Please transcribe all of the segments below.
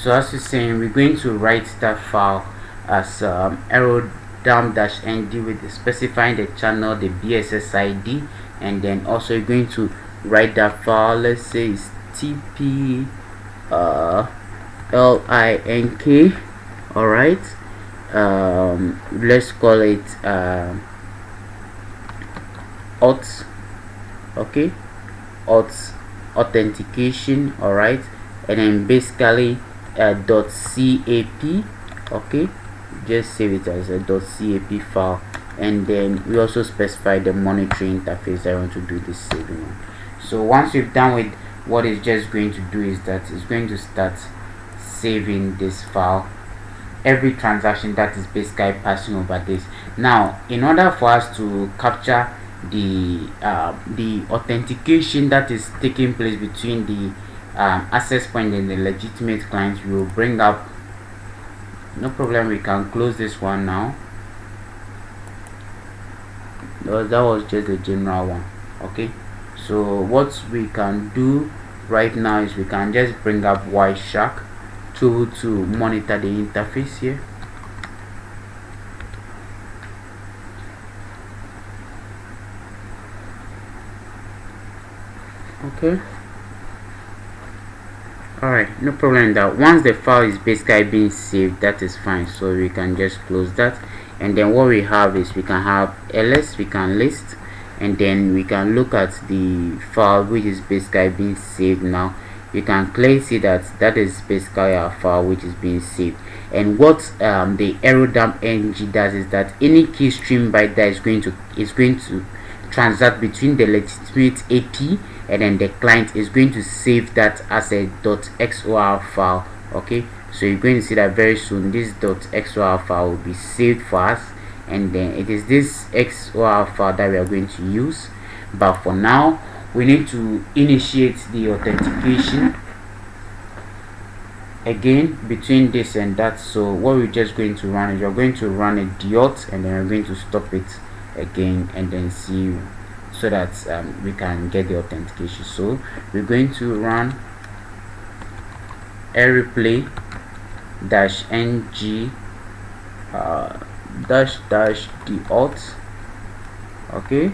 So as you're saying, we're going to write that file as arrow-ng with specifying the channel, the BSS ID, and then also you're going to write that file. Let's say it's TP LINK. All right. Let's call it auth. Okay, authentication. All right, and then basically .cap. Okay, just save it as a .cap file, and then we also specify the monitoring interface I want to do this saving on. So once we've done with what it's just going to do is that it's going to start saving this file, every transaction that is basically passing over this. Now in order for us to capture the authentication that is taking place between the access point and the legitimate client, we will bring up, no problem, we can close this one now. That was just a general one. Okay, so what we can do right now is we can just bring up Wireshark to monitor the interface here. Okay, all right, no problem. That once the file is basically being saved, that is fine, so we can just close that. And then what we have is we can have ls, we can list, and then we can look at the file which is basically being saved. Now you can clearly see that that is basically our file which is being saved. And what the arrow-ng does is that any key stream byte that is going to transact between the legitimate AP and then the client is going to save that as a .xor file. Okay, so you're going to see that very soon this .xor file will be saved for us, and then it is this XOR file that we are going to use. But for now we need to initiate the authentication again between this and that. So what we're just going to run is we're going to run a dot, and then we're going to stop it again and then see, so that we can get the authentication. So we're going to run replay -ng the auth. Okay,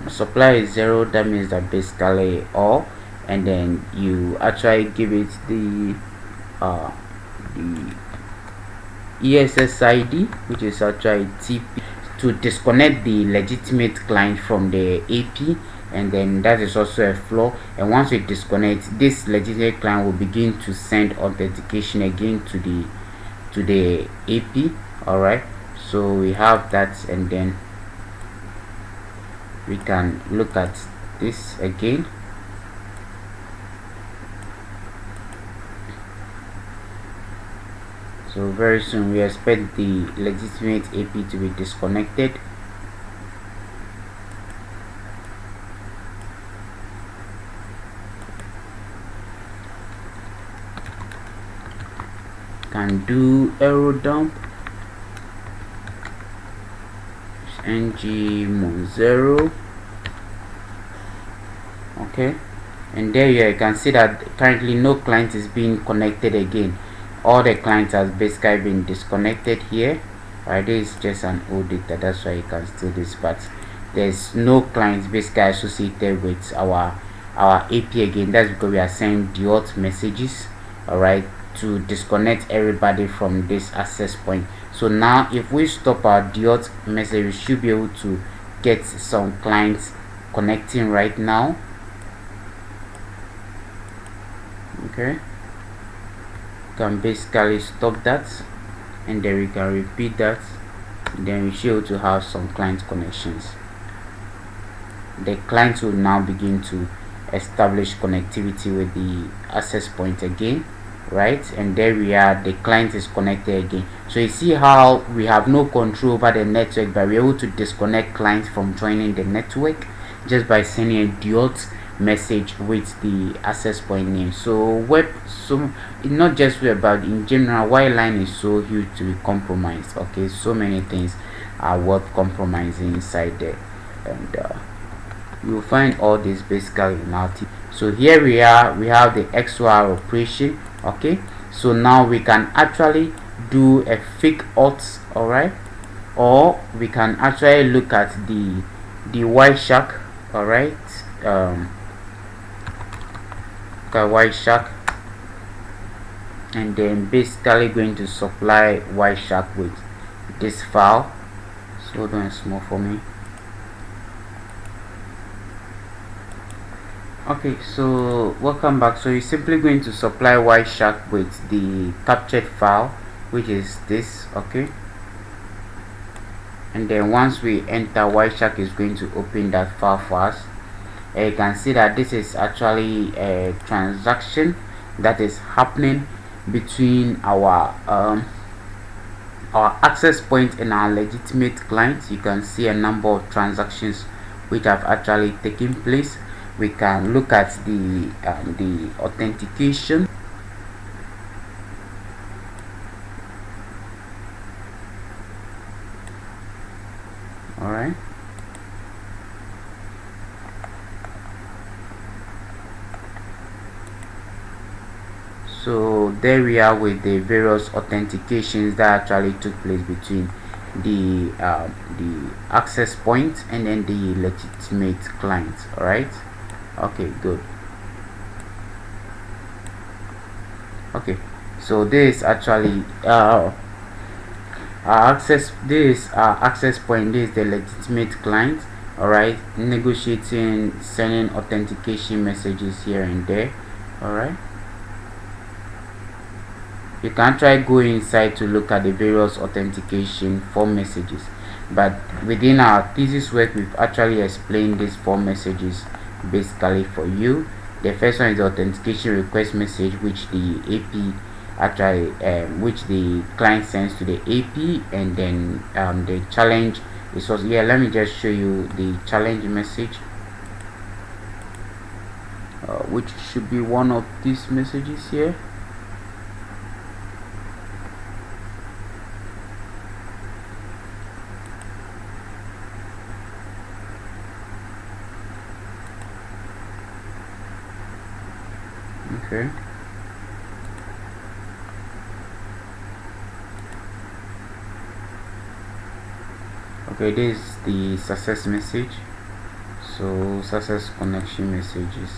supply is 0, that means that basically all, and then you actually give it the ESS ID, which is actually TP, to disconnect the legitimate client from the AP, and then that is also a flaw. And once we disconnect, this legitimate client will begin to send authentication again to the AP. All right, so we have that, and then we can look at this again. So very soon we expect the legitimate AP to be disconnected. Can do arrow dump ng-0. Okay, and there you can see that currently no client is being connected again. All the clients has basically been disconnected here. Right, this is just an old data, that's why you can still this, but there's no clients basically associated with our AP again. That's because we are sending dot messages, all right, to disconnect everybody from this access point. So now if we stop our dot message, we should be able to get some clients connecting right now. Okay, can basically stop that, and then we can repeat that, and then we should be able to have some client connections. The client will now begin to establish connectivity with the access point again, right? And there we are, the client is connected again. So you see how we have no control over the network, but we're able to disconnect clients from joining the network just by sending a dot message with the access point name. So not just web, but in general, wireline is so huge to be compromised. Okay, so many things are worth compromising inside there, and you will find all this basically in our team. So here we are, we have the XOR operation Okay, so now we can actually do a fake auth, all right, or we can actually look at the white shark, all right. White shark, and then basically going to supply white shark with this file. So hold on small for me. Okay, so welcome back. So you're simply going to supply white shark with the captured file, which is this. Okay, and then once we enter, white shark is going to open that file for us. And you can see that this is actually a transaction that is happening between our access point and our legitimate client. You can see a number of transactions which have actually taken place. We can look at the authentication. All right. So there we are with the various authentications that actually took place between the access point and then the legitimate client. All right. Okay, good. Okay, so this is actually our access. This is our access point. This is the legitimate client. All right, negotiating, sending authentication messages here and there. All right, you can try go inside to look at the various authentication form messages, but within our thesis work we've actually explained these form messages basically for you. The first one is the authentication request message, which the AP actually which the client sends to the AP, and then the challenge is also, yeah, let me just show you the challenge message, which should be one of these messages here. Okay, okay, this is the success message. So success connection messages,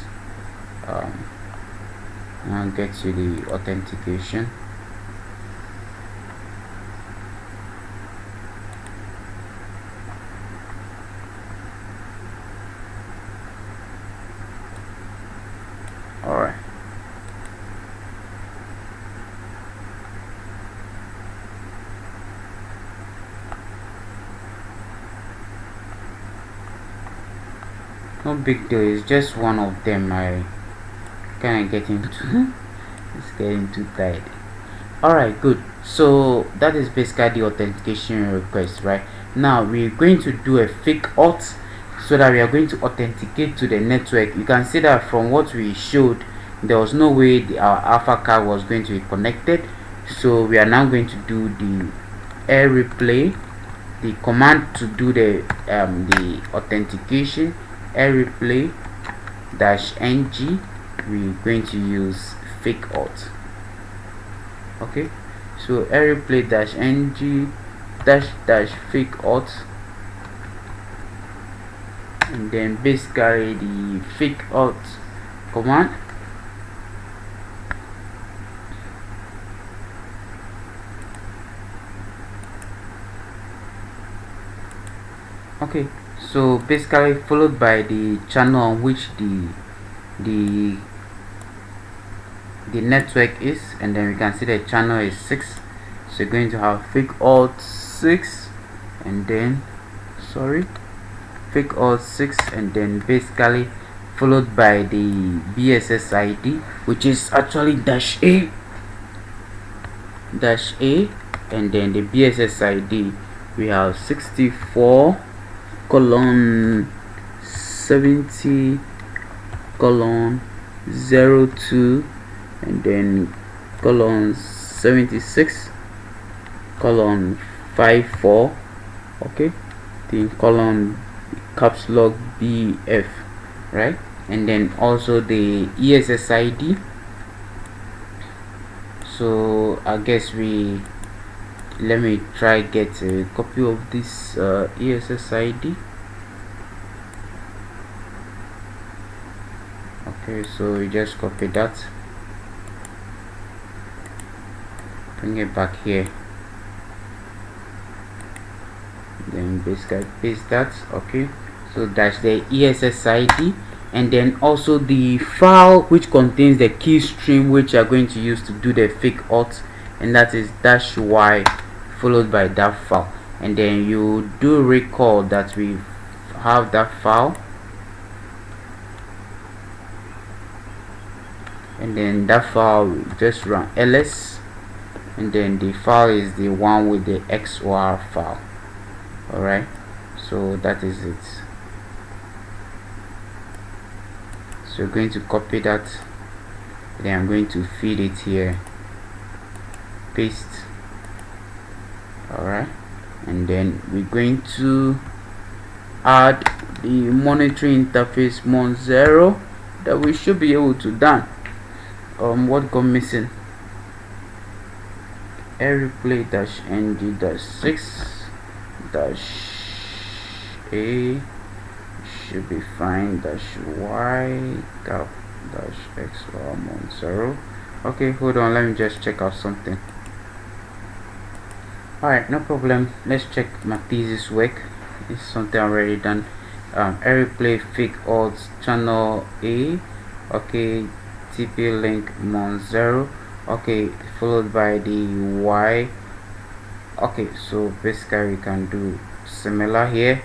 now get to the authentication. All right, no big deal, it's just one of them. I kind of getting too it's getting too tired. All right, good. So that is basically the authentication request. Right now we're going to do a fake auth, so that we are going to authenticate to the network. You can see that from what we showed, there was no way our alpha card was going to be connected. So we are now going to do the air replay, the command to do the authentication, air replay -ng. We're going to use fake auth. Okay, so air replay -ng fake auth, and then basically the fake auth command. Okay, so basically followed by the channel on which the network is, and then we can see the channel is 6. So you're going to have fake auth 6, and then fake auth 6, and then basically followed by the BSS ID, which is actually -a, and then the BSS ID we have 64:70:02, and then :76:54. okay, the colon caps lock BF, right? And then also the ESS ID, So I guess let me try get a copy of this ESSID. Okay, so we just copy that, bring it back here, then basically paste that. Okay, so that's the ESSID, and then also the file which contains the key stream which you are going to use to do the fake auth, and that is -y followed by that file. And then you do recall that we have that file, and then that file will just run ls, and then the file is the one with the XOR file. Alright, so that is it. So we're going to copy that, then I'm going to feed it here, paste. Alright, and then we're going to add the monitoring interface mon0 that we should be able to done. What got missing? replay -ng-6 -a should be fine, -y cap -xor mon0. Okay, hold on, let me just check out something. Alright, no problem. Let's check my thesis work. It's something already done. Replay fake auth channel A. Okay, TP link mon0. Okay, followed by the Y. Okay, so basically we can do similar here.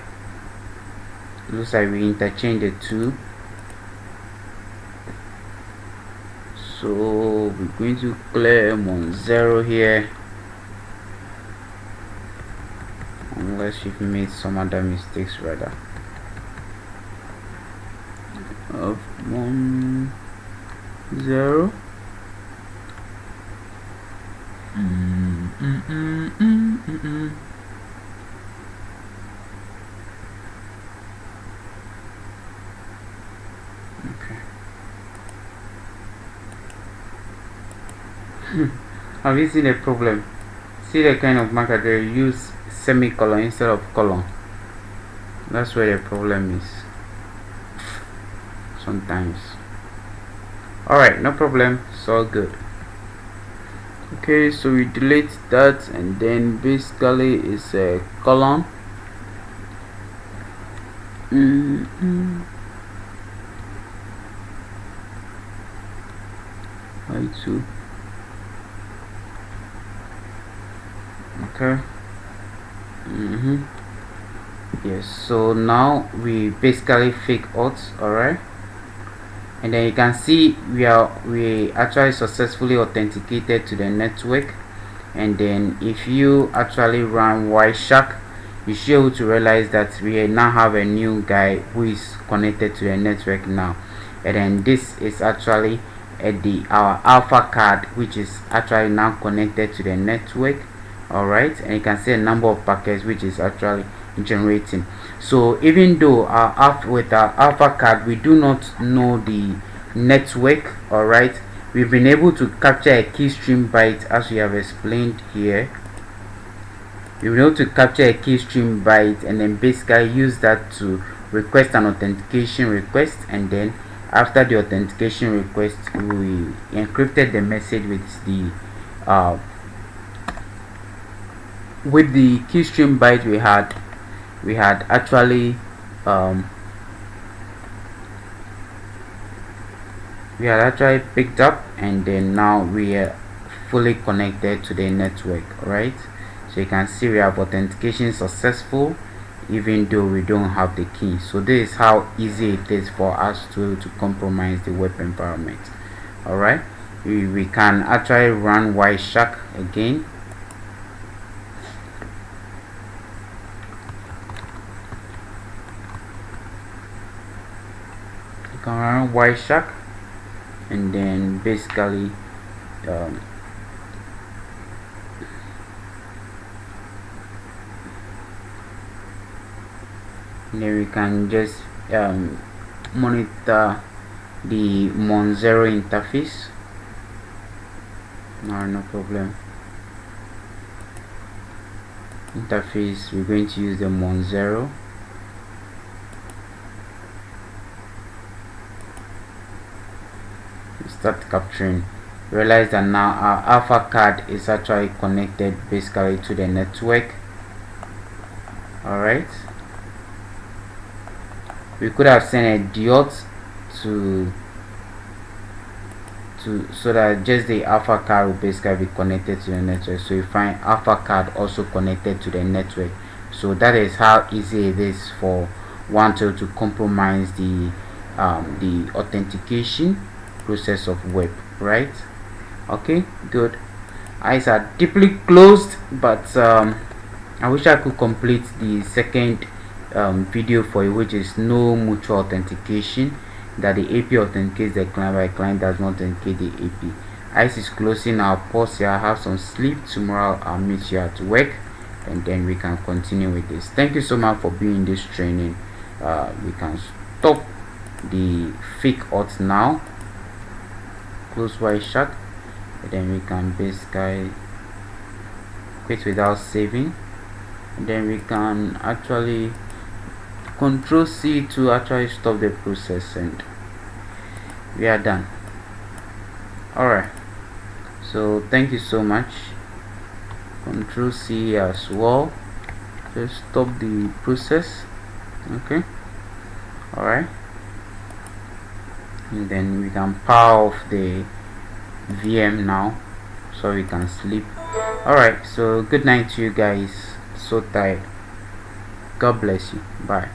Looks like we interchange the two. So we're going to clear mon0 here, unless you've made some other mistakes rather. Of mon0. Okay. Have you seen a problem? See the kind of marker they use semicolon instead of colon. That's where the problem is sometimes. Alright, no problem, it's all good. Okay, so we delete that, and then basically it's a colon. I2. Okay. Yes, so now we basically fake auth. Alright, and then you can see we actually successfully authenticated to the network. And then if you actually run Wireshark, you should be able to realize that we now have a new guy who is connected to the network now. And then this is actually our alpha card, which is actually now connected to the network. Alright, and you can see a number of packets which is actually generating. So even though with our alpha card we do not know the network, alright, we've been able to capture a key stream byte as we have explained here. We've been able to capture a key stream byte and then basically use that to request an authentication request, and then after the authentication request we encrypted the message with the key stream byte we had actually picked up, and then now we are fully connected to the network. Right, so you can see we have authentication successful even though we don't have the key. So this is how easy it is for us to compromise the web environment. Alright, we can actually run Wireshark again. You can run Wireshark, and then basically then we can just monitor the mon0 interface. No problem. Interface, we're going to use the Monzero. Start capturing. Realize that now our alpha card is actually connected basically to the network. Alright, we could have sent a dot to so that just the alpha card will basically be connected to the network. So you find alpha card also connected to the network. So that is how easy it is for one to compromise the authentication process of web, right? Okay, good. Eyes are deeply closed, but I wish I could complete the second video for you, which is no mutual authentication, that the AP authenticates the client but the client does not authenticate the AP. Eyes is closing. I'll pause here, I'll have some sleep. Tomorrow I'll meet you at work and then we can continue with this. Thank you so much for being in this training. We can stop the fake auth now, close while shut, and then we can basically quit without saving, and then we can actually Control C to actually stop the process, and we are done. Alright, so thank you so much. Control C as well, just stop the process. Okay, alright, and then we can power off the VM now so we can sleep. Alright, so good night to you guys. So tired. God bless you. Bye.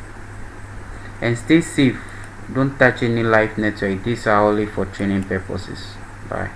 And stay safe. Don't touch any live network. These are only for training purposes. Bye.